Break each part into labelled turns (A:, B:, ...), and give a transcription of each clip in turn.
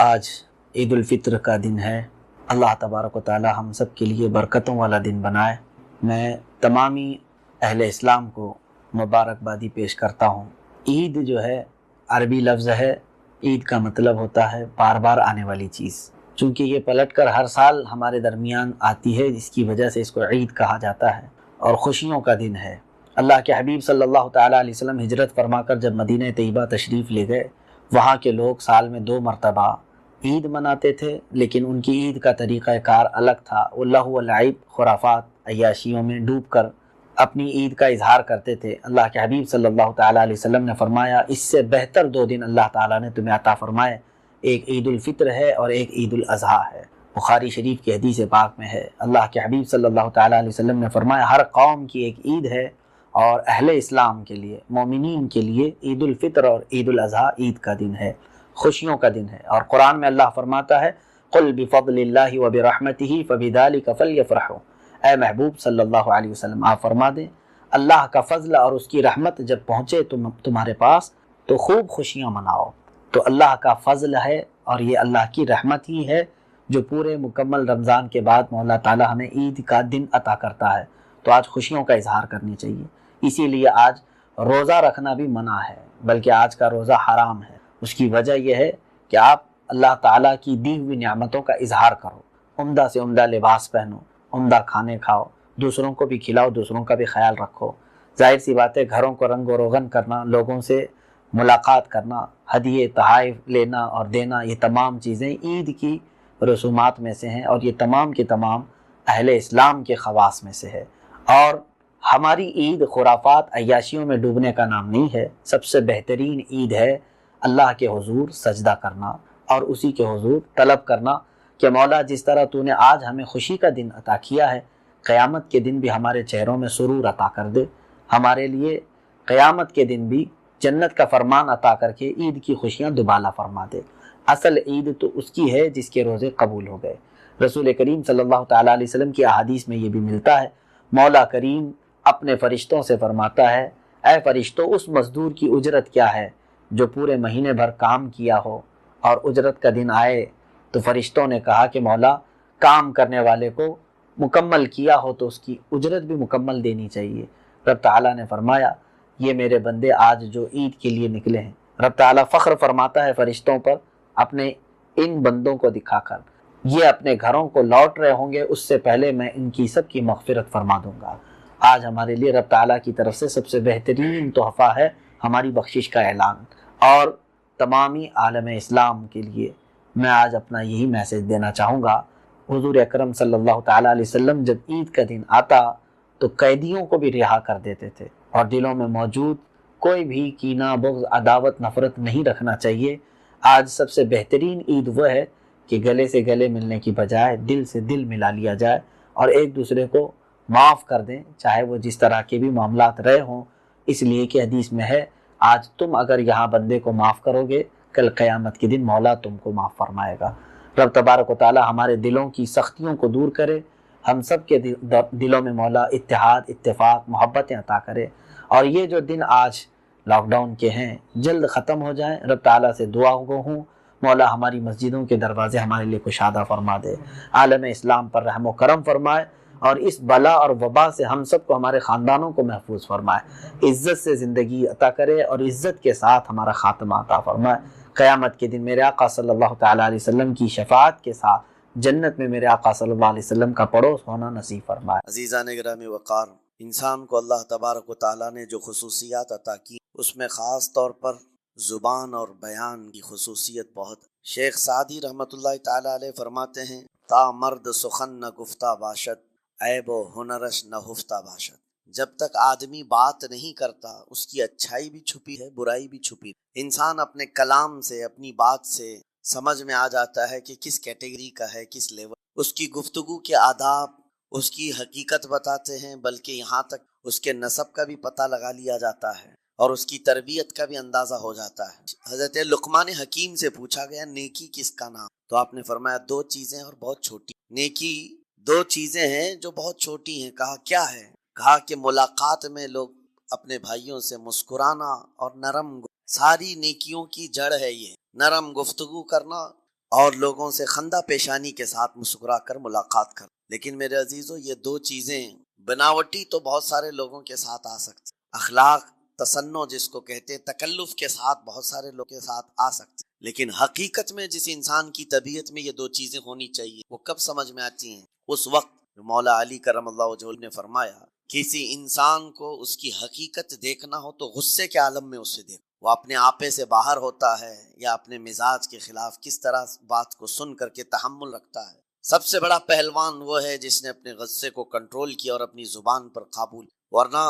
A: آج عید الفطر کا دن ہے۔ اللہ تبارک و تعالی ہم سب کے لیے برکتوں والا دن بنائے۔ میں تمامی اہل اسلام کو مبارکبادی پیش کرتا ہوں۔ عید جو ہے عربی لفظ ہے، عید کا مطلب ہوتا ہے بار بار آنے والی چیز۔ چونکہ یہ پلٹ کر ہر سال ہمارے درمیان آتی ہے، جس کی وجہ سے اس کو عید کہا جاتا ہے اور خوشیوں کا دن ہے۔ اللہ کے حبیب صلی اللہ تعالیٰ علیہ وسلم ہجرت فرما کر جب مدینہ طیبہ تشریف لے گئے، وہاں کے لوگ سال میں 2 مرتبہ عید مناتے تھے، لیکن ان کی عید کا طریقہ کار الگ تھا۔ وہ لہو و لعب، خرافات، عیاشیوں میں ڈوب کر اپنی عید کا اظہار کرتے تھے۔ اللہ کے حبیب صلی اللہ تعالیٰ علیہ وسلم نے فرمایا، اس سے بہتر 2 دن اللہ تعالیٰ نے تمہیں عطا فرمائے، ایک عید الفطر ہے اور ایک عید الاضحیٰ ہے۔ بخاری شریف کی حدیث پاک میں ہے، اللہ کے حبیب صلی اللہ تعالیٰ علیہ وسلم نے فرمایا، ہر قوم کی ایک عید ہے اور اہل اسلام کے لیے، مومنین کے لیے عید الفطر اور عید الاضحیٰ عید کا دن ہے، خوشیوں کا دن ہے۔ اور قرآن میں اللہ فرماتا ہے، قل بفضل اللہ وبرحمتہ فبذلک فلیفرحوا۔ اے محبوب صلی اللہ علیہ وسلم، آپ فرما دیں، اللہ کا فضل اور اس کی رحمت جب پہنچے تمہارے پاس تو خوب خوشیاں مناؤ۔ تو اللہ کا فضل ہے اور یہ اللہ کی رحمت ہی ہے جو پورے مکمل رمضان کے بعد مولا تعالیٰ ہمیں عید کا دن عطا کرتا ہے۔ تو آج خوشیوں کا اظہار کرنی چاہیے۔ اسی لیے آج روزہ رکھنا بھی منع ہے، بلکہ آج کا روزہ حرام ہے۔ اس کی وجہ یہ ہے کہ آپ اللہ تعالیٰ کی دی ہوئی نعمتوں کا اظہار کرو، عمدہ سے عمدہ لباس پہنو، عمدہ کھانے کھاؤ، دوسروں کو بھی کھلاؤ، دوسروں کا بھی خیال رکھو۔ ظاہر سی بات ہے، گھروں کو رنگ و روغن کرنا، لوگوں سے ملاقات کرنا، ہدیے تحائف لینا اور دینا، یہ تمام چیزیں عید کی رسومات میں سے ہیں اور یہ تمام کے تمام اہل اسلام کے خواص میں سے ہے۔ اور ہماری عید خرافات عیاشیوں میں ڈوبنے کا نام نہیں ہے۔ سب سے بہترین عید ہے اللہ کے حضور سجدہ کرنا اور اسی کے حضور طلب کرنا کہ مولا جس طرح تو نے آج ہمیں خوشی کا دن عطا کیا ہے، قیامت کے دن بھی ہمارے چہروں میں سرور عطا کر دے، ہمارے لیے قیامت کے دن بھی جنت کا فرمان عطا کر کے عید کی خوشیاں دوبالا فرما دے۔ اصل عید تو اس کی ہے جس کے روزے قبول ہو گئے۔ رسول کریم صلی اللہ تعالیٰ علیہ وسلم کی احادیث میں یہ بھی ملتا ہے، مولا کریم اپنے فرشتوں سے فرماتا ہے، اے فرشتوں، اس مزدور کی اجرت کیا ہے جو پورے مہینے بھر کام کیا ہو اور اجرت کا دن آئے تو فرشتوں نے کہا کہ مولا، کام کرنے والے کو مکمل کیا ہو تو اس کی اجرت بھی مکمل دینی چاہیے۔ رب تعالیٰ نے فرمایا، یہ میرے بندے آج جو عید کے لیے نکلے ہیں، رب تعالیٰ فخر فرماتا ہے فرشتوں پر اپنے ان بندوں کو دکھا کر، یہ اپنے گھروں کو لوٹ رہے ہوں گے، اس سے پہلے میں ان کی سب کی مغفرت فرما دوں گا۔ آج ہمارے لیے رب تعالیٰ کی طرف سے سب سے بہترین تحفہ ہے ہماری بخشش کا اعلان۔ اور تمامی عالم اسلام کے لیے میں آج اپنا یہی میسج دینا چاہوں گا، حضور اکرم صلی اللہ تعالیٰ علیہ وسلم جب عید کا دن آتا تو قیدیوں کو بھی رہا کر دیتے تھے، اور دلوں میں موجود کوئی بھی کینہ، بغض، عداوت، نفرت نہیں رکھنا چاہیے۔ آج سب سے بہترین عید وہ ہے کہ گلے سے گلے ملنے کی بجائے دل سے دل ملا لیا جائے اور ایک دوسرے کو معاف کر دیں، چاہے وہ جس طرح کے بھی معاملات رہے ہوں، اس لیے کہ حدیث میں ہے، آج تم اگر یہاں بندے کو معاف کرو گے، کل قیامت کے دن مولا تم کو معاف فرمائے گا۔ رب تبارک و تعالی ہمارے دلوں کی سختیوں کو دور کرے، ہم سب کے دلوں میں مولا اتحاد، اتفاق، محبتیں عطا کرے، اور یہ جو دن آج لاک ڈاؤن کے ہیں جلد ختم ہو جائیں۔ رب تعالیٰ سے دعا گو ہوں، مولا ہماری مسجدوں کے دروازے ہمارے لیے کشادہ فرما دے، عالم اسلام پر رحم و کرم فرمائے، اور اس بلا اور وبا سے ہم سب کو، ہمارے خاندانوں کو محفوظ فرمائے، عزت سے زندگی عطا کرے اور عزت کے ساتھ ہمارا خاتمہ عطا فرمائے۔ قیامت کے دن میرے آقا صلی اللہ تعالیٰ علیہ وسلم کی شفاعت کے ساتھ جنت میں میرے آقا صلی اللہ علیہ وسلم کا پڑوس ہونا نصیب فرمائے۔
B: عزیزان گرامی وقار، انسان کو اللہ تبارک و تعالیٰ نے جو خصوصیات عطا کی، اس میں خاص طور پر زبان اور بیان کی خصوصیت بہت۔ شیخ سعدی رحمۃ اللہ تعالیٰ علیہ فرماتے ہیں، تا مرد سخن نہ گفتہ باشد، عیب و ہنرش نہ ہفتہ باشد۔ جب تک آدمی بات نہیں کرتا، اس کی اچھائی بھی چھپی ہے، برائی بھی چھپی ہے۔ انسان اپنے کلام سے، اپنی بات سے سمجھ میں آ جاتا ہے کہ کس کیٹیگری کا ہے، کس لیول۔ اس کی گفتگو کے آداب اس کی حقیقت بتاتے ہیں، بلکہ یہاں تک اس کے نسب کا بھی پتہ لگا لیا جاتا ہے اور اس کی تربیت کا بھی اندازہ ہو جاتا ہے۔ حضرت لقمان حکیم سے پوچھا گیا، نیکی کس کا نام؟ تو آپ نے فرمایا 2 چیزیں اور بہت چھوٹی۔ نیکی 2 چیزیں ہیں جو بہت چھوٹی ہیں۔ کہا کیا ہے؟ کہا کہ ملاقات میں لوگ اپنے بھائیوں سے مسکرانا اور نرم، ساری نیکیوں کی جڑ ہے یہ نرم گفتگو کرنا اور لوگوں سے خندہ پیشانی کے ساتھ مسکرا کر ملاقات کر۔ لیکن میرے عزیزو، یہ دو چیزیں بناوٹی تو بہت سارے لوگوں کے ساتھ آ سکتی، اخلاق تصنع جس کو کہتے ہیں، تکلف کے ساتھ بہت سارے لوگوں کے ساتھ آ سکتی، لیکن حقیقت میں جس انسان کی طبیعت میں یہ دو چیزیں ہونی چاہیے وہ کب سمجھ میں آتی ہیں؟ اس وقت مولا علی کرم اللہ وجہہ نے فرمایا، کسی انسان کو اس کی حقیقت دیکھنا ہو تو غصے کے عالم میں اسے دیکھو، وہ اپنے آپے سے باہر ہوتا ہے یا اپنے مزاج کے خلاف کس طرح بات کو سن کر کے تحمل رکھتا ہے۔ سب سے بڑا پہلوان وہ ہے جس نے اپنے غصے کو کنٹرول کیا اور اپنی زبان پر قابو، ورنہ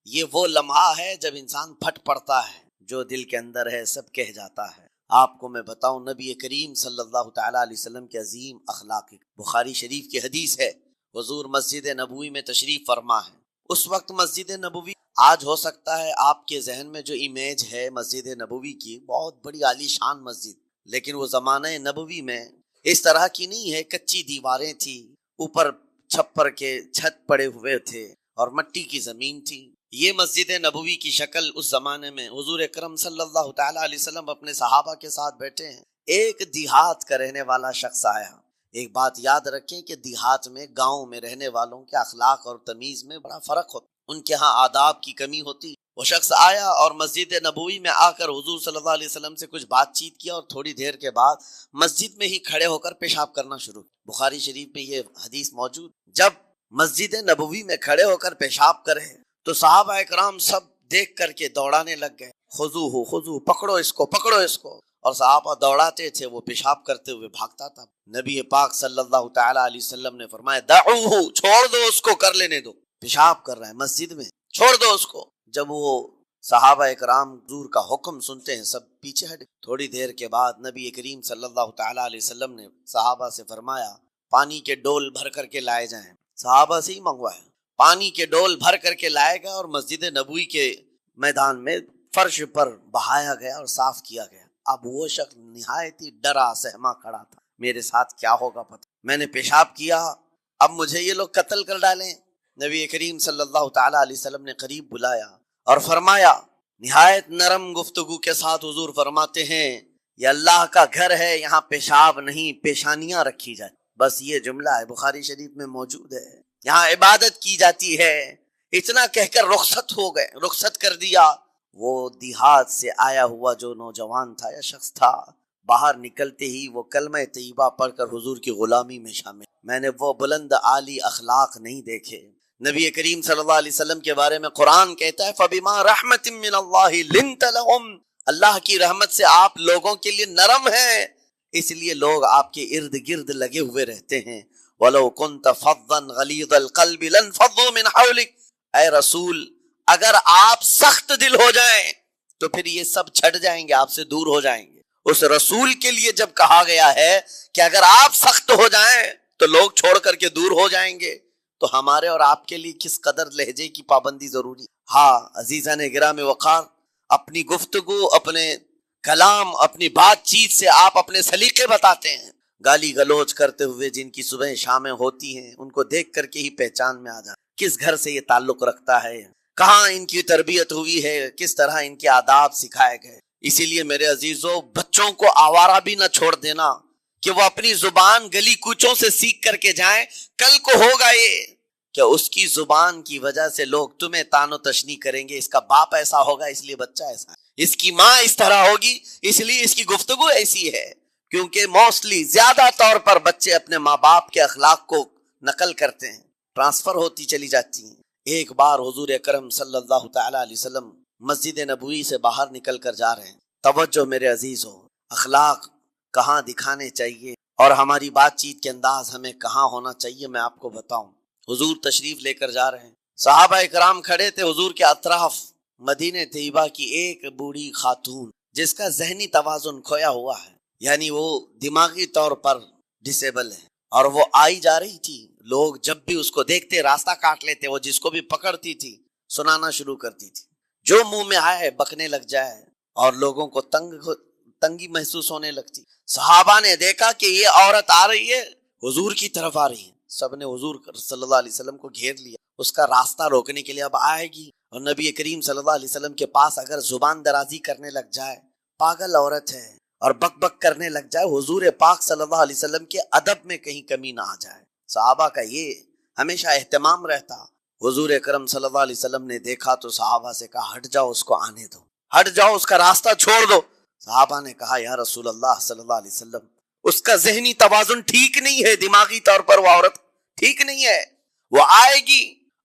B: یہ وہ لمحہ ہے جب انسان پھٹ پڑتا ہے، جو دل کے اندر ہے سب کہہ جاتا ہے۔ آپ کو میں بتاؤں، نبی کریم صلی اللہ تعالیٰ علیہ وسلم کے عظیم اخلاق، بخاری شریف کی حدیث ہے، حضور مسجد نبوی میں تشریف فرما ہے۔ اس وقت مسجد نبوی، آج ہو سکتا ہے آپ کے ذہن میں جو امیج ہے مسجد نبوی کی، بہت بڑی عالی شان مسجد، لیکن وہ زمانہ نبوی میں اس طرح کی نہیں ہے، کچی دیواریں تھی، اوپر چھپر کے چھت پڑے ہوئے تھے اور مٹی کی زمین تھی۔ یہ مسجد نبوی کی شکل اس زمانے میں حضور اکرم صلی اللہ تعالیٰ علیہ وسلم اپنے صحابہ کے ساتھ بیٹھے ہیں، ایک دیہات کا رہنے والا شخص آیا۔ ایک بات یاد رکھیں کہ دیہات میں، گاؤں میں رہنے والوں کے اخلاق اور تمیز میں بڑا فرق ہوتا، ان کے ہاں آداب کی کمی ہوتی۔ وہ شخص آیا اور مسجد نبوی میں آ کر حضور صلی اللہ علیہ وسلم سے کچھ بات چیت کیا، اور تھوڑی دیر کے بعد مسجد میں ہی کھڑے ہو کر پیشاب کرنا شروع۔ بخاری شریف میں یہ حدیث موجود۔ جب مسجد نبوی میں کھڑے ہو کر پیشاب کرے تو صحابہ اکرام سب دیکھ کر کے دوڑانے لگ گئے، خذوہ خذوہ، پکڑو اس کو، پکڑو اس کو، اور صحابہ دوڑاتے تھے، وہ پیشاب کرتے ہوئے بھاگتا تھا۔ نبی پاک صلی اللہ تعالیٰ علیہ وسلم نے فرمایا، دعوہ، چھوڑ دو اس کو، کر لینے دو، پیشاب کر رہا ہے مسجد میں، چھوڑ دو اس کو۔ جب وہ صحابہ اکرام حضور کا حکم سنتے ہیں، سب پیچھے ہٹ۔ تھوڑی دیر کے بعد نبی کریم صلی اللہ تعالیٰ علیہ وسلم نے صحابہ سے فرمایا، پانی کے ڈول بھر کر کے لائے جائیں۔ صحابہ سے ہی منگوایا، پانی کے ڈول بھر کر کے لائے گئے اور مسجد نبوی کے میدان میں فرش پر بہایا گیا اور صاف کیا گیا۔ اب وہ شخص نہایت ہی ڈرا سہما کھڑا تھا، میرے ساتھ کیا ہوگا پتہ، میں نے پیشاب کیا، اب مجھے یہ لوگ قتل کر ڈالیں۔ نبی کریم صلی اللہ تعالیٰ علیہ وسلم نے قریب بلایا اور فرمایا، نہایت نرم گفتگو کے ساتھ حضور فرماتے ہیں، یہ اللہ کا گھر ہے، یہاں پیشاب نہیں، پیشانیاں رکھی جائیں۔ بس یہ جملہ ہے، بخاری شریف میں موجود ہے، یہاں عبادت کی جاتی ہے۔ اتنا کہہ کر رخصت ہو گئے، رخصت کر دیا۔ وہ دیہات سے آیا ہوا جو نوجوان تھا یا شخص تھا، باہر نکلتے ہی وہ کلمہ طیبہ پڑھ کر حضور کی غلامی میں شامل۔ میں نے وہ بلند عالی اخلاق نہیں دیکھے۔ نبی کریم صلی اللہ علیہ وسلم کے بارے میں قرآن کہتا ہے، فَبِمَا رَحْمَةٍ مِّنَ اللَّهِ لِنْتَ لَهُمْ، اللہ کی رحمت سے آپ لوگوں کے لیے نرم ہیں، اس لیے لوگ آپ کے ارد گرد لگے ہوئے رہتے ہیں۔ وَلَوْ كُنْتَ فَظًّا غَلِيظَ الْقَلْبِ لَانفَضُّوا مِنْ حَوْلِكَ، اے رسول، اگر آپ سخت دل ہو جائیں تو پھر یہ سب چھٹ جائیں گے، آپ سے دور ہو جائیں گے۔ اس رسول کے لیے جب کہا گیا ہے کہ اگر آپ سخت ہو جائیں تو لوگ چھوڑ کر کے دور ہو جائیں گے، تو ہمارے اور آپ کے لیے کس قدر لہجے کی پابندی ضروری۔ ہاں عزیزان گرام وقار، اپنی گفتگو، اپنے کلام، اپنی بات چیت سے آپ اپنے سلیقے بتاتے ہیں۔ گالی گلوچ کرتے ہوئے جن کی صبح شامیں ہوتی ہیں، ان کو دیکھ کر کے ہی پہچان میں آ جائے کس گھر سے یہ تعلق رکھتا ہے، کہاں ان کی تربیت ہوئی ہے، کس طرح ان کے آداب سکھائے گئے۔ اسی لیے میرے عزیزو، بچوں کو آوارہ بھی نہ چھوڑ دینا کہ وہ اپنی زبان گلی کوچوں سے سیکھ کر کے جائیں۔ کل کو ہوگا یہ کہ اس کی زبان کی وجہ سے لوگ تمہیں تان و تشنیع کریں گے، اس کا باپ ایسا ہوگا اس لیے بچہ ایسا ہے، اس کی ماں اس طرح ہوگی اس لیے اس کی گفتگو ایسی ہے۔ کیونکہ موسٹلی زیادہ طور پر بچے اپنے ماں باپ کے اخلاق کو نقل کرتے ہیں، ٹرانسفر ہوتی چلی جاتی ہیں۔ ایک بار حضور اکرم صلی اللہ تعالیٰ علیہ وسلم مسجد نبوی سے باہر نکل کر جا رہے ہیں۔ توجہ میرے عزیز ہو، اخلاق کہاں دکھانے چاہیے اور ہماری بات چیت کے انداز ہمیں کہاں ہونا چاہیے، میں آپ کو بتاؤں۔ حضور تشریف لے کر جا رہے ہیں، صحابہ اکرام کھڑے تھے حضور کے اطراف۔ مدینہ طیبہ کی ایک بوڑھی خاتون جس کا ذہنی توازن کھویا ہوا ہے، یعنی وہ دماغی طور پر ڈسیبل ہے، اور وہ آئی جا رہی تھی۔ لوگ جب بھی اس کو دیکھتے راستہ کاٹ لیتے، وہ جس کو بھی پکڑتی تھی سنانا شروع کرتی تھی، جو منہ میں آئے بکنے لگ جائے، اور لوگوں کو تنگی محسوس ہونے لگتی۔ صحابہ نے دیکھا کہ یہ عورت آ رہی ہے، حضور کی طرف آ رہی ہے، سب نے حضور صلی اللہ علیہ وسلم کو گھیر لیا، اس کا راستہ روکنے کے لیے اب آئے گی، اور نبی کریم صلی اللہ علیہ وسلم کے پاس اگر زبان درازی کرنے لگ جائے، پاگل عورت ہے، اور بک بک کرنے لگ جائے، حضور پاک صلی اللہ علیہ وسلم کے ادب میں کہیں کمی نہ آ جائے۔ صحابہ کا یہ ہمیشہ اہتمام رہتا۔ حضور اکرم صلی اللہ علیہ وسلم نے دیکھا تو صحابہ سے کہا ہٹ جاؤ، اس کو آنے دو، ہٹ جاؤ، اس کا راستہ چھوڑ دو۔ صحابہ نے کہا یا رسول اللہ صلی اللہ علیہ وسلم، اس کا ذہنی توازن ٹھیک نہیں ہے، دماغی طور پر وہ عورت ٹھیک نہیں ہے، وہ آئے گی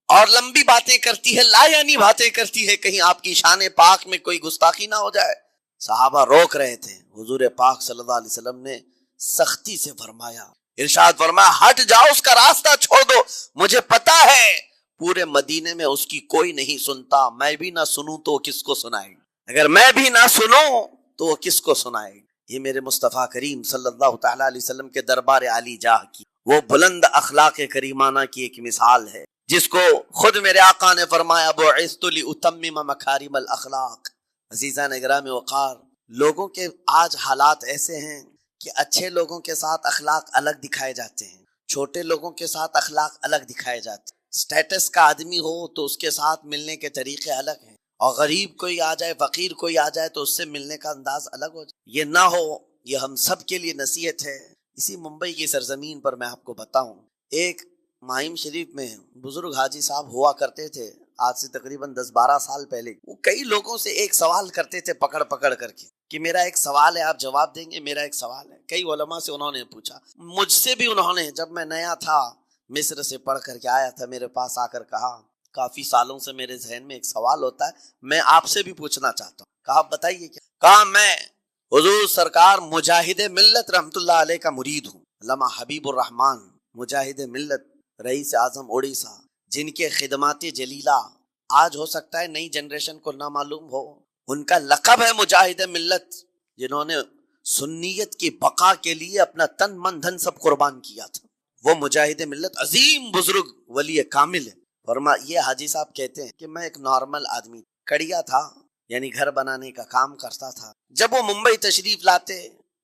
B: اور لمبی باتیں کرتی ہے، لا یعنی باتیں کرتی ہے، کہیں آپ کی شان پاک میں کوئی گستاخی نہ ہو جائے۔ صحابہ روک رہے تھے، حضور پاک صلی اللہ علیہ وسلم نے سختی سے فرمایا، ارشاد فرمایا ہٹ جاؤ، اس کا راستہ چھوڑ دو، مجھے پتا ہے پورے مدینے میں اس کی کوئی نہیں سنتا، میں بھی نہ سنوں تو وہ کس کو سنائے گی، اگر میں بھی نہ سنوں تو وہ کس کو سنائے گی۔ یہ میرے مصطفیٰ کریم صلی اللہ تعالی علیہ وسلم کے دربار عالی جاہ کی وہ بلند اخلاق کریمانہ کی ایک مثال ہے، جس کو خود میرے آقا نے فرمایا بعثت لأتمم مکارم الاخلاق۔ عزیزان اکرام وقار، لوگوں کے آج حالات ایسے ہیں کہ اچھے لوگوں کے ساتھ اخلاق الگ دکھائے جاتے ہیں، چھوٹے لوگوں کے ساتھ اخلاق الگ دکھائے جاتے ہیں، سٹیٹس کا آدمی ہو تو اس کے ساتھ ملنے کے طریقے الگ ہیں، اور غریب کوئی آ جائے، فقیر کوئی آ جائے تو اس سے ملنے کا انداز الگ ہو جائے۔ یہ نہ ہو، یہ ہم سب کے لیے نصیحت ہے۔ اسی ممبئی کی سرزمین پر میں آپ کو بتاؤں، ایک ماہم شریف میں بزرگ حاجی صاحب ہوا کرتے تھے، آج سے تقریباً 10-12 سال پہلے۔ وہ کئی لوگوں سے ایک سوال کرتے تھے پکڑ پکڑ کر کے کہ میرا ایک سوال ہے، آپ جواب دیں گے، میرا ایک سوال ہے۔ کئی علماء سے انہوں نے پوچھا، مجھ سے بھی انہوں نے، جب میں نیا تھا مصر سے پڑھ کر کے آیا تھا، میرے پاس آ کر کہا کافی سالوں سے میرے ذہن میں ایک سوال ہوتا ہے، میں آپ سے بھی پوچھنا چاہتا ہوں۔ کہا بتائیے کیا؟ کہا میں حضور سرکار مجاہد ملت رحمت اللہ علیہ کا مرید ہوں، علامہ حبیب الرحمن مجاہد ملت، رئیس اعظم اڑیسہ، جن کے خدمات جلیلہ آج ہو سکتا ہے نئی جنریشن کو نہ معلوم ہو، ان کا لقب ہے مجاہد ملت، جنہوں نے سنیت کی بقا کے لیے اپنا تن من دھن سب قربان کیا تھا۔ وہ مجاہد ملت عظیم بزرگ ولی کامل ہے۔ فرما یہ حاجی صاحب کہتے ہیں کہ میں ایک نارمل آدمی، کڑیا تھا، یعنی گھر بنانے کا کام کرتا تھا۔ جب وہ ممبئی تشریف لاتے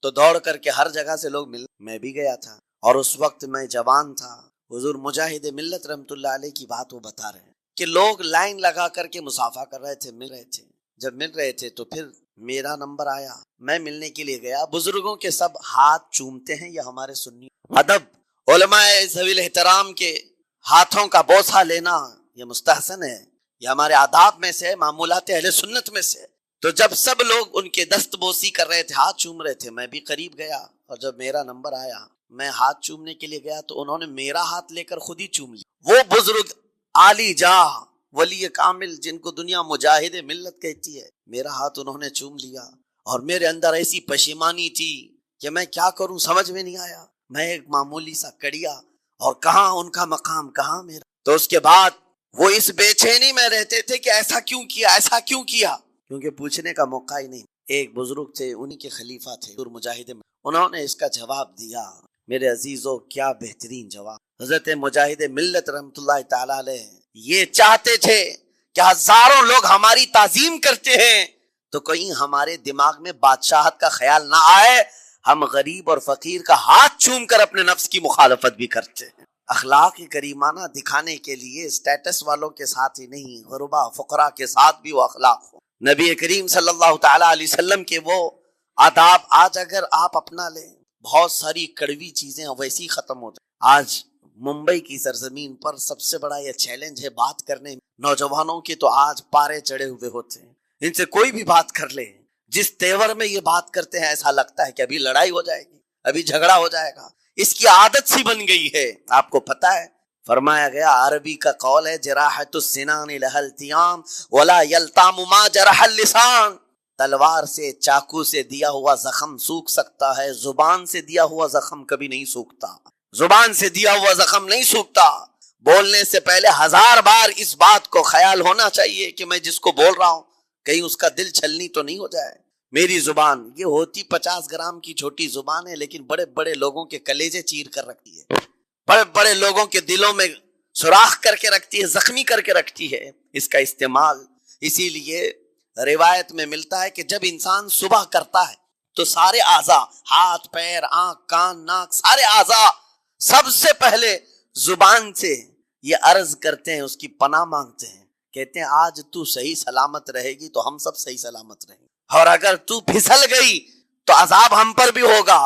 B: تو دوڑ کر کے ہر جگہ سے لوگ مل، میں بھی گیا تھا، اور اس وقت میں جوان تھا۔ حضور مجاہد ملت رحمت اللہ علیہ کی بات وہ بتا رہے ہیں کہ لوگ لائن لگا کر کے مصافحہ کر رہے تھے، مل رہے تھے۔ جب مل رہے تھے تو پھر میرا نمبر آیا، میں ملنے کے لیے گیا۔ بزرگوں کے سب ہاتھ چومتے ہیں، یہ ہمارے سنی ادب، علماء ذوی الاحترام کے ہاتھوں کا بوسہ لینا یہ مستحسن ہے، یہ ہمارے آداب میں سے، معمولات اہل سنت میں سے۔ تو جب سب لوگ ان کے دست بوسی کر رہے تھے، ہاتھ چوم رہے تھے، میں بھی قریب گیا، اور جب میرا نمبر آیا میں ہاتھ چومنے کے لیے گیا تو انہوں نے میرا ہاتھ لے کر خود ہی چوم لیا۔ وہ بزرگ عالی جاہ ولی کامل جن کو دنیا مجاہد ملت کہتی ہے، میرا ہاتھ انہوں نے چوم لیا، اور میرے اندر ایسی پشیمانی تھی کہ میں کیا کروں سمجھ میں نہیں آیا۔ میں ایک معمولی سا کڑیا، اور کہاں ان کا مقام، کہاں میرا۔ تو اس کے بعد وہ اس بے چینی میں رہتے تھے کہ ایسا کیوں کیا، ایسا کیوں کیا، کیونکہ پوچھنے کا موقع ہی نہیں۔ ایک بزرگ تھے، انہی کے خلیفہ تھے مجاہد، انہوں نے اس کا جواب دیا۔ میرے عزیزو کیا بہترین جواب! حضرت مجاہد ملت رحمت اللہ تعالی علیہ یہ چاہتے تھے کہ ہزاروں لوگ ہماری تعظیم کرتے ہیں تو کہیں ہمارے دماغ میں بادشاہت کا خیال نہ آئے، ہم غریب اور فقیر کا ہاتھ چوم کر اپنے نفس کی مخالفت بھی کرتے ہیں۔ اخلاق کریمانہ دکھانے کے لیے اسٹیٹس والوں کے ساتھ ہی نہیں، غربا فقراء کے ساتھ بھی وہ اخلاق ہو۔ نبی کریم صلی اللہ تعالی علیہ وسلم کے وہ آداب آج اگر آپ اپنا لیں، بہت ساری کڑوی چیزیں ویسی ختم ہو جائیں۔ آج ممبئی کی سرزمین پر سب سے بڑا یہ چیلنج ہے بات کرنے میں، نوجوانوں کے تو آج پارے چڑھے ہوئے ہوتے ہیں، ان سے کوئی بھی بات کر لے، جس تیور میں یہ بات کرتے ہیں ایسا لگتا ہے کہ ابھی لڑائی ہو جائے گی، ابھی جھگڑا ہو جائے گا۔ اس کی عادت سی بن گئی ہے۔ آپ کو پتا ہے فرمایا گیا، عربی کا قول ہے جراحت السنان لها التیام ولا یلتام ما جرح اللسان، تلوار سے، چاقو سے دیا ہوا زخم سوکھ سکتا ہے، زبان سے دیا ہوا زخم کبھی نہیں سوکھتا، زبان سے دیا ہوا زخم نہیں سوکھتا۔ بولنے سے پہلے 1000 بار اس بات کو خیال ہونا چاہیے کہ میں جس کو بول رہا ہوں کہیں اس کا دل چھلنی تو نہیں ہو جائے۔ میری زبان یہ ہوتی 50 گرام کی چھوٹی زبان ہے، لیکن بڑے بڑے لوگوں کے کلیجے چیر کر رکھتی ہے، بڑے بڑے لوگوں کے دلوں میں سوراخ کر کے رکھتی ہے، زخمی کر کے رکھتی ہے اس کا استعمال۔ اسی لیے روایت میں ملتا ہے کہ جب انسان صبح کرتا ہے تو سارے اعضاء، ہاتھ پیر آنکھ کان ناک، سارے اعضاء سب سے پہلے زبان سے یہ عرض کرتے ہیں، اس کی پناہ مانگتے ہیں، کہتے ہیں آج تو صحیح سلامت رہے گی تو ہم سب صحیح سلامت رہیں گے، اور اگر تو پھسل گئی تو عذاب ہم پر بھی ہوگا۔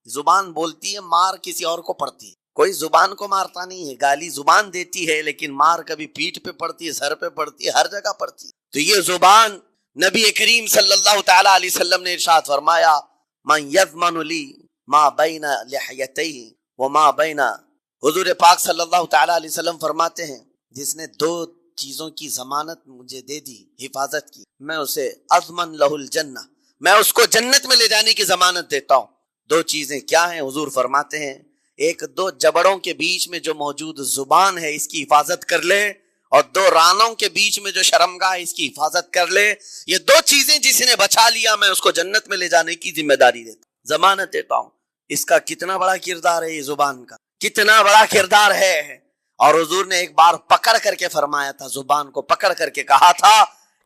B: زبان بولتی ہے، مار کسی اور کو پڑتی ہے، کوئی زبان کو مارتا نہیں ہے، گالی زبان دیتی ہے لیکن مار کبھی پیٹھ پہ پڑتی ہے، سر پہ پڑتی ہے، ہر جگہ پڑتی ہے۔ تو یہ زبان، نبی کریم صلی اللہ تعالی علیہ وسلم نے ارشاد فرمایا، من یضمن لی ما بین لحیتیہ وما بین، حضور پاک صلی اللہ تعالی علیہ وسلم فرماتے ہیں جس نے دو چیزوں کی ضمانت مجھے دے دی، حفاظت کی، میں اسے اضمن لہ الجنہ، میں اس کو جنت میں لے جانے کی ضمانت دیتا ہوں۔ دو چیزیں کیا ہیں؟ حضور فرماتے ہیں ایک دو جبڑوں کے بیچ میں جو موجود زبان ہے اس کی حفاظت کر لے، اور دو رانوں کے بیچ میں جو شرمگاہ ہے اس کی حفاظت کر لے، یہ دو چیزیں جس نے بچا لیا میں اس کو جنت میں لے جانے کی ذمہ داری دیتا ہوں، ضمانت دیتا ہوں۔ اس کا کتنا بڑا کردار ہے، یہ زبان کا کتنا بڑا کردار ہے۔ اور حضور نے ایک بار پکڑ کر کے فرمایا تھا، زبان کو پکڑ کر کے کہا تھا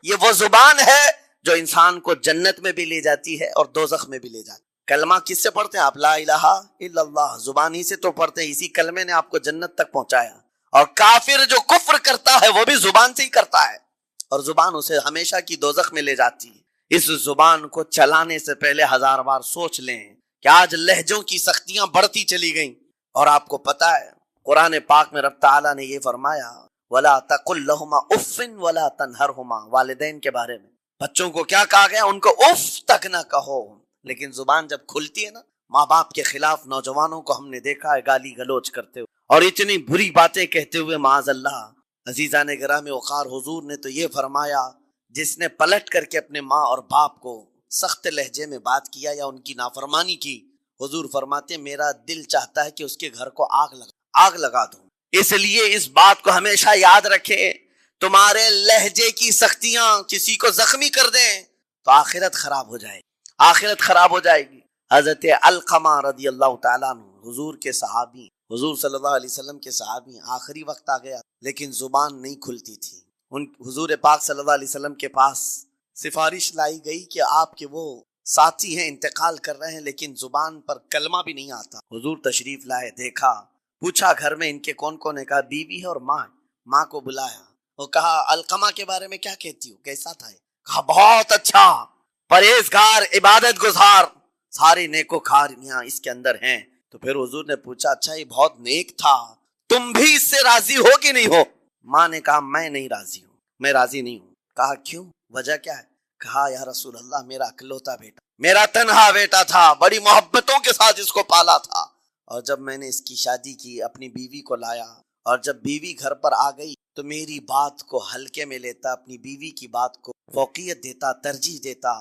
B: یہ وہ زبان ہے جو انسان کو جنت میں بھی لے جاتی ہے اور دوزخ میں بھی لے جاتی ہے۔ کلمہ کس سے پڑھتے ہیں آپ؟ لا الہ الا اللہ، زبان ہی سے تو پڑھتے ہیں، اسی کلمے نے آپ کو جنت تک پہنچایا۔ اور کافر جو کفر کرتا ہے وہ بھی زبان سے ہی کرتا ہے، اور زبان اسے ہمیشہ کی دوزخ میں لے جاتی ہے۔ اس زبان کو چلانے سے پہلے 1000 بار سوچ لیں کہ آج لہجوں کی سختیاں بڑھتی چلی گئیں، اور آپ کو پتا ہے قرآن پاک میں رب تعالیٰ نے یہ فرمایا وَلَا تَقُلْ لَهُمَا اُفٍّ وَلَا تَنْهَرْهُمَا، والدین کے بارے میں بچوں کو کیا کہا گیا؟ ان کو اف تک نہ کہو۔ لیکن زبان جب کھلتی ہے نا، ماں باپ کے خلاف نوجوانوں کو ہم نے دیکھا ہے گالی گلوچ کرتے ہوئے اور اتنی بری باتیں کہتے ہوئے، معاذ اللہ۔ عزیزان گرامی وقار، حضور نے تو یہ فرمایا جس نے پلٹ کر کے اپنے ماں اور باپ کو سخت لہجے میں بات کیا یا ان کی نافرمانی کی، حضور فرماتے میرا دل چاہتا ہے کہ اس کے گھر کو آگ لگا دوں۔ اس لیے اس بات کو ہمیشہ یاد رکھیں، تمہارے لہجے کی سختیاں کسی کو زخمی کر دیں تو آخرت خراب ہو جائے گی، آخرت خراب ہو جائے گی۔ حضرت علقمہ رضی اللہ تعالیٰ عنہ، حضور کے صحابی، حضور صلی اللہ علیہ وسلم کے صحابی، آخری وقت آ گیا لیکن زبان نہیں کھلتی تھی۔ حضور پاک صلی اللہ علیہ وسلم کے پاس سفارش لائی گئی کہ آپ کے وہ ساتھی ہیں انتقال کر رہے ہیں لیکن زبان پر کلمہ بھی نہیں آتا۔ حضور تشریف لائے، دیکھا، پوچھا گھر میں ان کے کون کون ہے؟ کہا بیوی ہے اور ماں۔ ماں کو بلایا، وہ کہا علقمہ کے بارے میں کیا کہتی ہو، کیسا تھا؟ کہا بہت اچھا، پرہیزگار، عبادت گزار، سارے نیکوکاریاں اس کے اندر ہیں۔ تو پھر حضور نے پوچھا اچھا یہ بہت نیک تھا، تم بھی اس سے راضی ہو کہ نہیں ہو؟ ماں نے کہا میں نہیں راضی ہوں، میں راضی نہیں ہوں۔ کہا کیوں، وجہ کیا ہے؟ کہا یا رسول اللہ میرا اکلوتا بیٹا، میرا تنہا بیٹا تھا، بڑی محبتوں کے ساتھ اس کو پالا تھا، اور جب میں نے اس کی شادی کی، اپنی بیوی کو لایا، اور جب بیوی گھر پر آ گئی تو میری بات کو ہلکے میں لیتا، اپنی بیوی کی بات کو فوقیت دیتا، ترجیح دیتا۔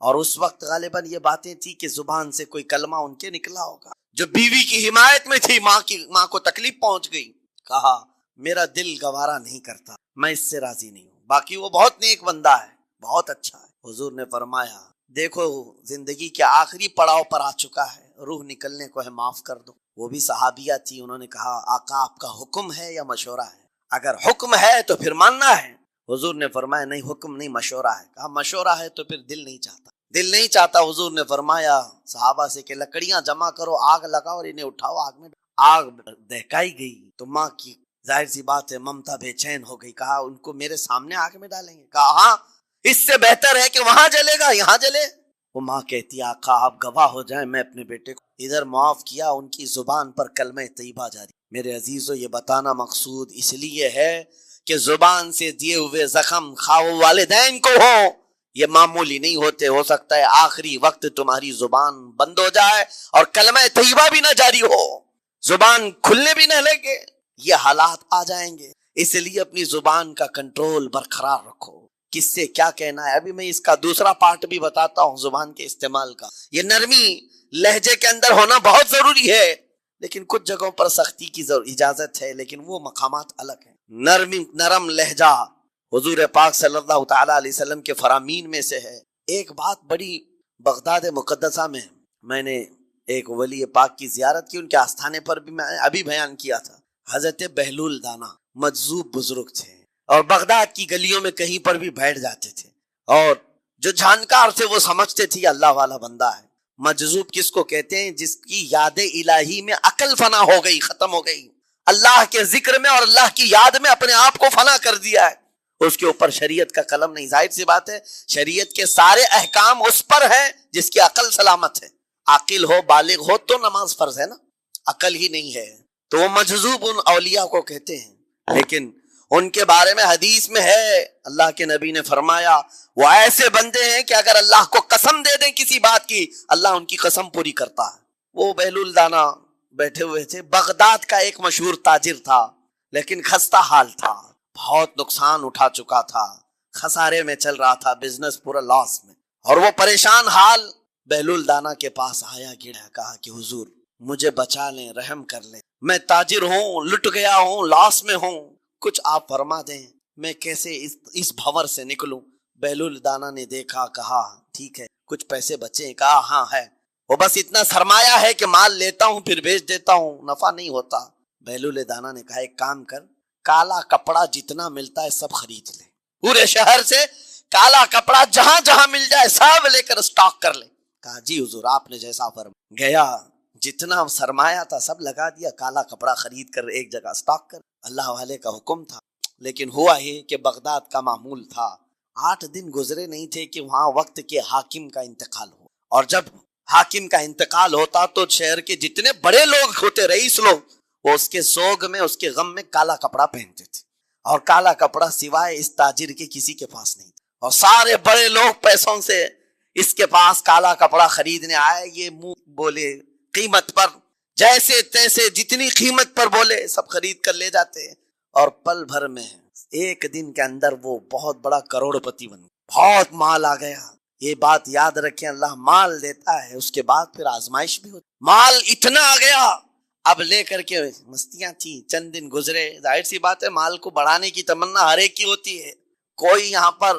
B: اور اس وقت غالباً یہ باتیں تھی کہ زبان سے کوئی کلمہ ان کے نکلا ہوگا جو بیوی کی حمایت میں تھی، ماں کو تکلیف پہنچ گئی۔ کہا میرا دل گوارا نہیں کرتا، میں اس سے راضی نہیں ہوں، باقی وہ بہت نیک بندہ ہے، بہت اچھا ہے۔ حضور نے فرمایا دیکھو زندگی کے آخری پڑاؤ پر آ چکا ہے، روح نکلنے کو ہے، معاف کر دو۔ وہ بھی صحابیہ تھی، انہوں نے کہا آقا آپ کا حکم ہے یا مشورہ ہے؟ اگر حکم ہے تو پھر ماننا ہے۔ حضور نے فرمایا نہیں حکم نہیں، مشورہ ہے۔ کہا مشورہ ہے تو پھر دل نہیں چاہتا، دل نہیں چاہتا۔ حضور نے فرمایا صحابہ سے کہ لکڑیاں جمع کرو، آگ لگاؤ اور انہیں اٹھاؤ آگ میں۔ آگ دہکائی گئی تو ماں کی ظاہر سی بات ہے ممتا بے چین ہو گئی۔ کہا ان کو میرے سامنے آگ میں ڈالیں گے؟ کہا ہاں، اس سے بہتر ہے کہ وہاں جلے گا، یہاں جلے۔ وہ ماں کہتی آقا آپ گواہ ہو جائیں، میں اپنے بیٹے کو ادھر معاف کیا، ان کی زبان پر کلمہ طیبہ جاری۔ میرے عزیزو یہ بتانا مقصود اس لیے ہے کہ زبان سے دیے ہوئے زخم خواہ والدین کو ہو، یہ معمولی نہیں ہوتے۔ ہو سکتا ہے آخری وقت تمہاری زبان بند ہو جائے اور کلمہ طیبہ بھی نہ جاری ہو، زبان کھلنے بھی نہ لگے، یہ حالات آ جائیں گے۔ اس لیے اپنی زبان کا کنٹرول برقرار رکھو، کس سے کیا کہنا ہے۔ ابھی میں اس کا دوسرا پارٹ بھی بتاتا ہوں زبان کے استعمال کا۔ یہ نرمی لہجے کے اندر ہونا بہت ضروری ہے، لیکن کچھ جگہوں پر سختی کی اجازت ہے، لیکن وہ مقامات الگ ہیں۔ نرم لہجہ حضور پاک صلی اللہ تعالی علیہ وسلم کے فرامین میں سے ہے۔ ایک بات بڑی بغداد مقدسہ میں نے ایک ولی پاک کی زیارت کی، ان کے آستانے پر بھی میں ابھی بیان کیا تھا۔ حضرت بہلول دانا مجذوب بزرگ تھے اور بغداد کی گلیوں میں کہیں پر بھی بیٹھ جاتے تھے، اور جو جانکار تھے وہ سمجھتے تھے اللہ والا بندہ ہے۔ مجذوب کس کو کہتے ہیں؟ جس کی یاد الہی میں عقل فنا ہو گئی، ختم ہو گئی، اللہ کے ذکر میں اور اللہ کی یاد میں اپنے آپ کو فنا کر دیا ہے، اس کے اوپر شریعت کا قلم نہیں. ظاہر سی بات ہے شریعت کے سارے احکام اس پر ہیں جس کی عقل سلامت ہے. عاقل ہو بالغ ہو تو نماز فرض ہے نا, عقل ہی نہیں ہے تو وہ مجذوب ان اولیاء کو کہتے ہیں. لیکن ان کے بارے میں حدیث میں ہے, اللہ کے نبی نے فرمایا وہ ایسے بندے ہیں کہ اگر اللہ کو قسم دے دیں کسی بات کی, اللہ ان کی قسم پوری کرتا ہے. وہ بہلول دانا بیٹھے ہوئے تھے. بغداد کا ایک مشہور تاجر تھا, لیکن خستہ حال تھا, بہت نقصان اٹھا چکا تھا, خسارے میں چل رہا تھا, بزنس پورا لاس میں. اور وہ پریشان حال بہلول دانا کے پاس آیا, گرا, کہا کہ حضور مجھے بچا لیں, رحم کر لیں, میں تاجر ہوں, لٹ گیا ہوں, لاس میں ہوں, کچھ آپ فرما دیں, میں کیسے اس بھور سے نکلوں. بہلول دانا نے دیکھا, کہا ٹھیک ہے کچھ پیسے بچے, کہا ہاں ہے, وہ بس اتنا سرمایہ ہے کہ مال لیتا ہوں پھر بیچ دیتا ہوں, نفع نہیں ہوتا. بہلول دانا نے کہا ایک کام کر, کالا کپڑا جتنا ملتا ہے سب خرید لے, پورے شہر سے کالا کپڑا جہاں جہاں مل جائے سب لے کر اسٹاک کر لے. کہا جی حضور آپ نے جیسا فرمایا. گیا, جتنا سرمایہ تھا سب لگا دیا, کالا کپڑا خرید کر ایک جگہ اسٹاک کر. اللہ والے کا حکم تھا. لیکن ہوا یہ کہ بغداد کا معمول تھا, 8 دن گزرے نہیں تھے کہ وہاں وقت کے حاکم کا انتقال ہو. اور جب حاکم کا انتقال ہوتا تو شہر کے جتنے بڑے لوگ ہوتے, رئیس لوگ, وہ اس کے سوگ میں, اس کے غم میں کالا کپڑا پہنتے تھے. اور کالا کپڑا سوائے اس تاجر کے کسی کے پاس نہیں تھا. اور سارے بڑے لوگ پیسوں سے اس کے پاس کالا کپڑا خریدنے آئے. یہ منہ بولے قیمت پر, جیسے تیسے جتنی قیمت پر بولے سب خرید کر لے جاتے. اور پل بھر میں, ایک دن کے اندر وہ بہت بڑا کروڑ پتی بن گیا, بہت مال آ گیا. یہ بات یاد رکھیں, اللہ مال دیتا ہے, اس کے بعد پھر آزمائش بھی ہوتی. مال اتنا آ گیا, اب لے کر کے مستیاں تھیں, چند دن گزرے. ظاہر سی بات ہے مال کو بڑھانے کی تمنا ہر ایک کی ہوتی ہے, کوئی یہاں پر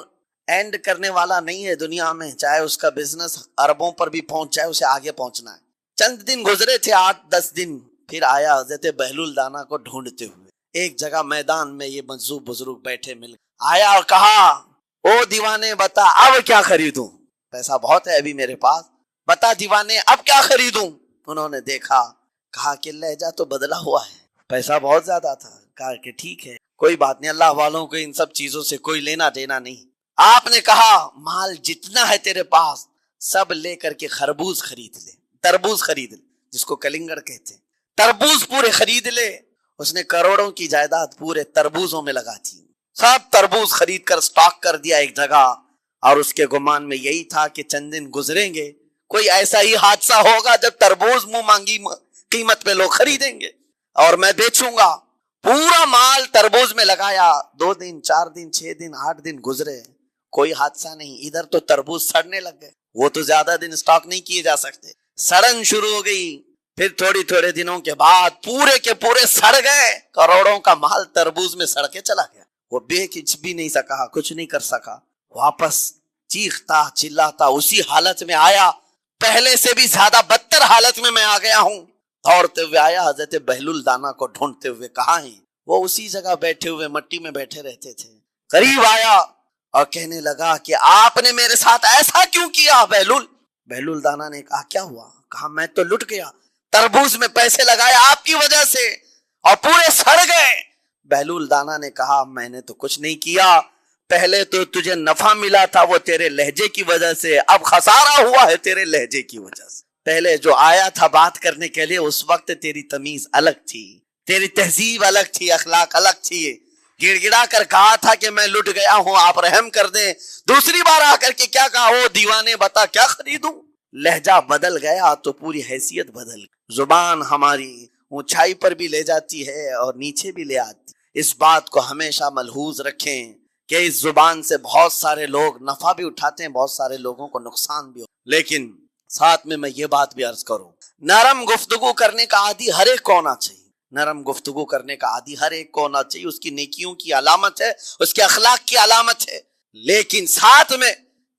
B: اینڈ کرنے والا نہیں ہے دنیا میں, چاہے اس کا بزنس اربوں پر بھی پہنچ جائے, اسے آگے پہنچنا ہے. چند دن گزرے تھے, 8-10 دن. پھر آیا حضرت بہلول دانا کو ڈھونڈتے ہوئے. ایک جگہ میدان میں یہ مجذوب بزرگ بیٹھے, مل آیا اور کہا او دیوانے بتا اب کیا خریدوں, پیسہ بہت ہے ابھی میرے پاس, بتا دیوانے اب کیا خریدوں. انہوں نے دیکھا, کہا کہ لہجہ تو بدلا ہوا ہے, پیسہ بہت زیادہ تھا. کہا کہ ٹھیک ہے کوئی بات نہیں, اللہ والوں کو ان سب چیزوں سے کوئی لینا دینا نہیں. آپ نے کہا مال جتنا ہے تیرے پاس سب لے کر کے خربوز خرید لے, تربوز خرید لے, جس کو کلنگڑ کہتے ہیں, تربوز پورے خرید لے. اس نے کروڑوں کی جائیداد پورے تربوزوں میں لگا دی, سب تربوز خرید کر سٹاک کر دیا ایک جگہ. اور اس کے گمان میں یہی تھا کہ چند دن گزریں گے, کوئی ایسا ہی حادثہ ہوگا جب تربوز منہ مانگی قیمت پہ لوگ خریدیں گے اور میں بیچوں گا. پورا مال تربوز میں لگایا. 2 دن 4 دن 6 دن 8 دن گزرے, کوئی حادثہ نہیں. ادھر تو تربوز سڑنے لگ گئے, وہ تو زیادہ دن سٹاک نہیں کیے جا سکتے, سڑن شروع ہو گئی. پھر تھوڑے دنوں کے بعد پورے کے پورے سڑ گئے. کروڑوں کا مال تربوز میں سڑ کے چلا گیا. وہ کچھ بھی نہیں سکا, کچھ نہیں کر سکا. واپس چیختا چلاتا اسی حالت میں آیا, پہلے سے بھی زیادہ بدتر حالت میں آ گیا ہوں. دوڑتے ہوئے آیا, حضرت بہلول دانا کو ڈھونڈتے ہوئے. کہاں ہیں وہ؟ اسی جگہ بیٹھے ہوئے مٹی میں بیٹھے رہتے تھے. قریب آیا اور کہنے لگا کہ آپ نے میرے ساتھ ایسا کیوں کیا بہلول؟ بہلول دانا نے کہا کیا ہوا؟ کہا میں تو لٹ گیا, تربوز میں پیسے لگائے آپ کی وجہ سے اور پورے سڑ گئے. بہلول دانا نے کہا میں نے تو کچھ نہیں کیا, پہلے تو تجھے نفع ملا تھا وہ تیرے لہجے کی وجہ سے, اب خسارہ ہوا ہے تیرے لہجے کی وجہ سے. پہلے جو آیا تھا بات کرنے کے لیے اس وقت تیری تمیز الگ تھی, تیری تہذیب الگ تھی, اخلاق الگ تھی. گڑ گڑا کر کہا تھا کہ میں لٹ گیا ہوں آپ رحم کر دیں. دوسری بار آ کر کے کیا کہا, او دیوانے بتا کیا خریدوں. لہجہ بدل گیا تو پوری حیثیت بدل گئی. زبان ہماری اونچائی پر بھی لے جاتی ہے اور نیچے بھی لے آتی. اس بات کو ہمیشہ ملحوظ رکھیں کہ اس زبان سے بہت سارے لوگ نفع بھی اٹھاتے ہیں, بہت سارے لوگوں کو نقصان بھی ہو. لیکن ساتھ میں یہ بات بھی عرض کروں, نرم گفتگو کرنے کا عادی ہر ایک کو ہونا چاہیے. نرم گفتگو کرنے کا عادی ہر ایک کو ہونا چاہیے. اس کی نیکیوں کی علامت ہے, اس کے اخلاق کی علامت ہے. لیکن ساتھ میں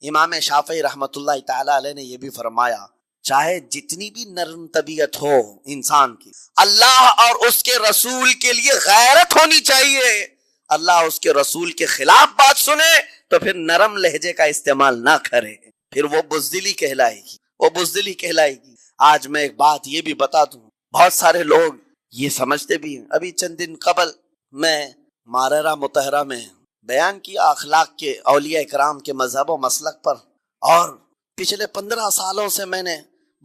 B: امام شافعی رحمت اللہ تعالی علیہ نے یہ بھی فرمایا, چاہے جتنی بھی نرم طبیعت ہو انسان کی, اللہ اور اس کے رسول کے لیے غیرت ہونی چاہیے. اللہ اس کے رسول کے خلاف بات سنے تو پھر نرم لہجے کا استعمال نہ کرے, پھر وہ بزدلی کہلائے گی, وہ بزدلی کہلائے گی. آج میں ایک بات یہ بھی بتا دوں, بہت سارے لوگ یہ سمجھتے بھی ہیں. ابھی چند دن قبل میں ماررہ متحرہ میں بیان کیا اخلاق کے اولیاء اکرام کے مذہب و مسلک پر، اور پچھلے 15 سالوں سے میں نے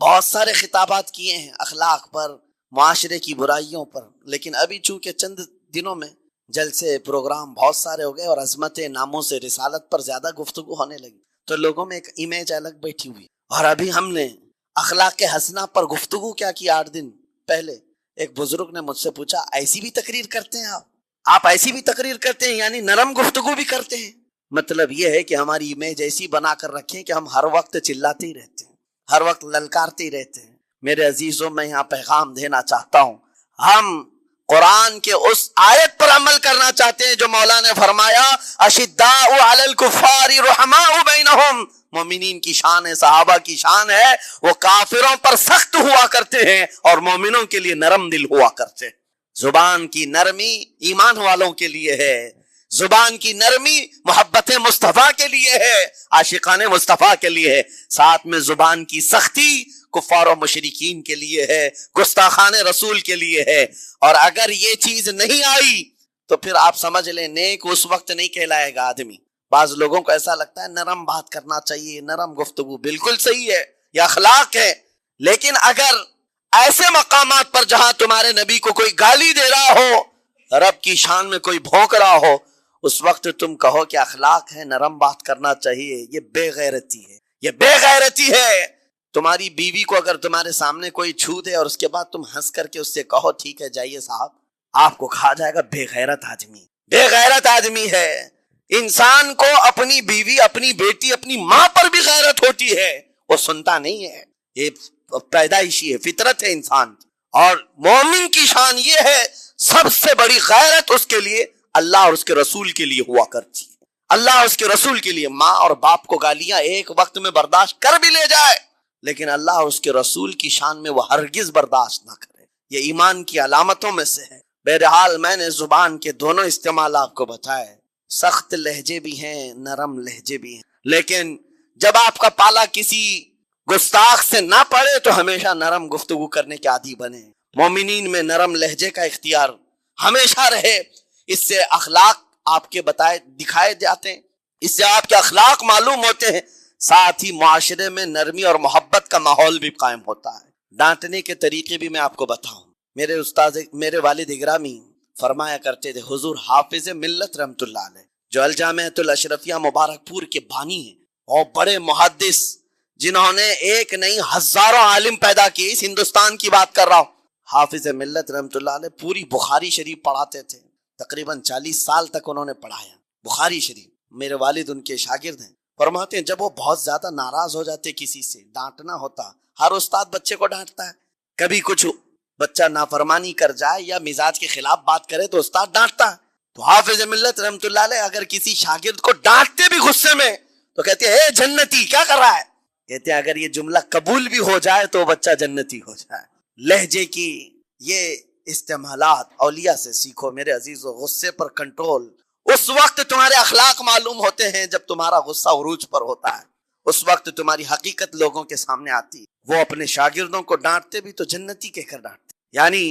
B: بہت سارے خطابات کیے ہیں اخلاق پر، معاشرے کی برائیوں پر، لیکن ابھی چونکہ چند دنوں میں جلسے پروگرام بہت سارے ہو گئے اور عظمت ناموس رسالت پر زیادہ گفتگو ہونے لگی، تو لوگوں میں ایک امیج الگ بیٹھی ہوئی۔ اور ابھی ہم نے اخلاق حسنہ پر گفتگو کیا کی 8 دن پہلے ایک بزرگ نے مجھ سے پوچھا ایسی بھی تقریر کرتے ہیں آپ ایسی بھی تقریر کرتے ہیں، یعنی نرم گفتگو بھی کرتے ہیں؟ مطلب یہ ہے کہ ہماری امیج ایسی بنا کر رکھیں کہ ہم ہر وقت چلاتے ہی رہتے ہیں، ہر وقت للکارتے ہی رہتے ہیں۔ میرے عزیزوں، میں یہاں پیغام دینا چاہتا ہوں، ہم قرآن کے اس آیت پر عمل کرنا چاہتے ہیں جو مولا نے فرمایا اشداء علی الکفار رحماء بینہم، مومنین کی شان ہے، صحابہ کی شان ہے، وہ کافروں پر سخت ہوا کرتے ہیں اور مومنوں کے لیے نرم دل ہوا کرتے ہیں۔ زبان کی نرمی ایمان والوں کے لیے ہے، زبان کی نرمی محبت مصطفیٰ کے لیے ہے، عاشقان مصطفیٰ کے لیے ہے، ساتھ میں زبان کی سختی کفار و مشرکین کے لیے ہے، گستاخان رسول کے لیے ہے۔ اور اگر یہ چیز نہیں آئی تو پھر آپ سمجھ لیں نیک اس وقت نہیں کہلائے گا آدمی۔ بعض لوگوں کو ایسا لگتا ہے نرم بات کرنا چاہیے، نرم گفتگو، بالکل صحیح ہے، یہ اخلاق ہے، لیکن اگر ایسے مقامات پر جہاں تمہارے نبی کو کوئی گالی دے رہا ہو، رب کی شان میں کوئی بھونک رہا ہو، اس وقت تم کہو کہ اخلاق ہے، نرم بات کرنا چاہیے، یہ بے غیرتی ہے، یہ بے غیرتی ہے۔ تمہاری بیوی کو اگر تمہارے سامنے کوئی چھو دے اور اس کے بعد تم ہنس کر کے اس سے کہو ٹھیک ہے جائیے صاحب، آپ کو کہا جائے گا بے غیرت آدمی، بے غیرت آدمی ہے۔ انسان کو اپنی بیوی، اپنی بیٹی، اپنی ماں پر بھی غیرت ہوتی ہے، وہ سنتا نہیں ہے، یہ پیدائشی ہے، فطرت ہے انسان۔ اور مومن کی شان یہ ہے سب سے بڑی غیرت اس کے لیے اللہ اور اس کے رسول کے لیے ہوا کرتی ہے، اللہ اور اس کے رسول کے لیے۔ ماں اور باپ کو گالیاں ایک وقت میں برداشت کر بھی لے جائے، لیکن اللہ اور اس کے رسول کی شان میں وہ ہرگز برداشت نہ کرے، یہ ایمان کی علامتوں میں سے ہے۔ بہرحال میں نے زبان کے دونوں استعمال آپ کو بتائے، سخت لہجے بھی ہیں، نرم لہجے بھی ہیں، لیکن جب آپ کا پالا کسی گستاخ سے نہ پڑے تو ہمیشہ نرم گفتگو کرنے کے عادی بنے۔ مومنین میں نرم لہجے کا اختیار ہمیشہ رہے، اس سے اخلاق آپ کے بتائے دکھائے جاتے ہیں، اس سے آپ کے اخلاق معلوم ہوتے ہیں، ساتھ ہی معاشرے میں نرمی اور محبت کا ماحول بھی قائم ہوتا ہے۔ ڈانٹنے کے طریقے بھی میں آپ کو بتاؤں، میرے استاد، میرے والد اگرامی فرمایا کرتے تھے، حضور حافظ ملت رحمت اللہ علیہ جو الجامعۃ الاشرفیہ مبارک پور کے بانی ہیں اور بڑے محدث جنہوں نے ایک نہیں ہزاروں عالم پیدا کیے، اس ہندوستان کی بات کر رہا ہوں، حافظ ملت رحمت اللہ علیہ پوری بخاری شریف پڑھاتے تھے، تقریباً 40 سال تک انہوں نے پڑھایا بخاری شریف۔ میرے والد ان کے شاگرد ہیں، فرماتے ہیں جب وہ بہت زیادہ ناراض ہو جاتے کسی سے، ڈانٹنا ہوتا، ہر استاد بچے کو ڈانٹتا ہے، کبھی کچھ بچہ نافرمانی کر جائے یا مزاج کے خلاف بات کرے تو استاد ڈانٹتا ہے، تو حافظ ملت رحمت اللہ علیہ اگر کسی شاگرد کو ڈانٹتے بھی غصے میں تو کہتے ہیں اے جنتی کیا کر رہا ہے، کہتے ہیں اگر یہ جملہ قبول بھی ہو جائے تو بچہ جنتی ہو جائے۔ لہجے کی یہ استعمالات اولیاء سے سیکھو میرے عزیزو۔ غصے پر کنٹرول اس وقت تمہارے اخلاق معلوم ہوتے ہیں جب تمہارا غصہ عروج پر ہوتا ہے، اس وقت تمہاری حقیقت لوگوں کے سامنے آتی ہے۔ وہ اپنے شاگردوں کو ڈانٹتے بھی تو جنتی کہہ کر ڈانٹتے، یعنی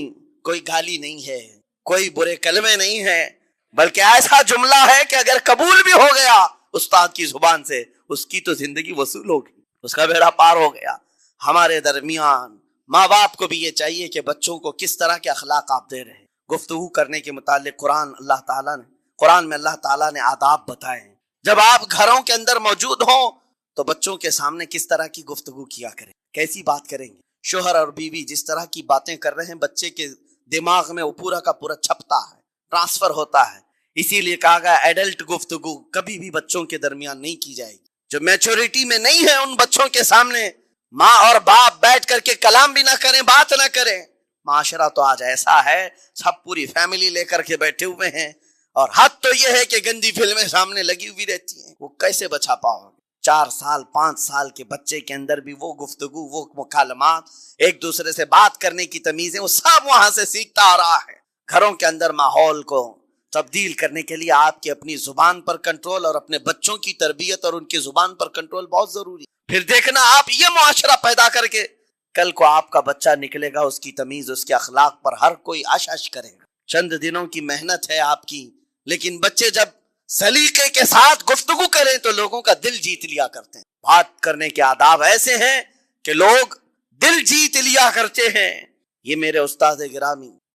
B: کوئی گالی نہیں ہے، کوئی برے کلمے نہیں ہے، بلکہ ایسا جملہ ہے کہ اگر قبول بھی ہو گیا استاد کی زبان سے، اس کی تو زندگی وصول ہوگی، اس کا بیڑا پار ہو گیا۔ ہمارے درمیان ماں باپ کو بھی یہ چاہیے کہ بچوں کو کس طرح کے اخلاق آپ دے رہے ہیں۔ گفتگو کرنے کے متعلق قرآن میں اللہ تعالیٰ نے آداب بتائے ہیں، جب آپ گھروں کے اندر موجود ہوں تو بچوں کے سامنے کس طرح کی گفتگو کیا کریں، کیسی بات کریں گے۔ شوہر اور بیوی جس طرح کی باتیں کر رہے ہیں بچے کے دماغ میں وہ پورا کا پورا چھپتا ہے، ٹرانسفر ہوتا ہے، اسی لیے کہا گیا ایڈلٹ گفتگو کبھی بھی بچوں کے درمیان نہیں کی جائے گی۔ جو میچورٹی میں نہیں ہے ان بچوں کے سامنے ماں اور باپ بیٹھ کر کے کلام بھی نہ کریں، بات نہ کریں۔ معاشرہ تو آج ایسا ہے، سب پوری فیملی لے کر کے بیٹھے ہوئے ہیں، اور حد تو یہ ہے کہ گندی فلمیں سامنے لگی ہوئی رہتی ہیں، وہ کیسے بچا پاؤ گے؟ 4 سال 5 سال کے بچے کے اندر بھی وہ گفتگو، وہ مکالمات، ایک دوسرے سے بات کرنے کی تمیزیں، وہ سب وہاں سے سیکھتا آ رہا ہے۔ گھروں کے اندر ماحول کو تبدیل کرنے کے لیے آپ کی اپنی زبان پر کنٹرول اور اپنے بچوں کی تربیت اور ان کی زبان پر کنٹرول بہت ضروری ہے۔ پھر دیکھنا آپ یہ معاشرہ پیدا کر کے کل کو آپ کا بچہ نکلے گا، اس کی تمیز، اس کے اخلاق پر ہر کوئی عش عش کرے گا۔ چند دنوں کی محنت ہے آپ کی، لیکن بچے جب سلیقے کے ساتھ گفتگو کریں تو لوگوں کا دل جیت لیا کرتے ہیں. بات کرنے کے آداب ایسے ہیں کہ لوگ دل جیت لیا کرتے ہیں. یہ میرے استاد گرامی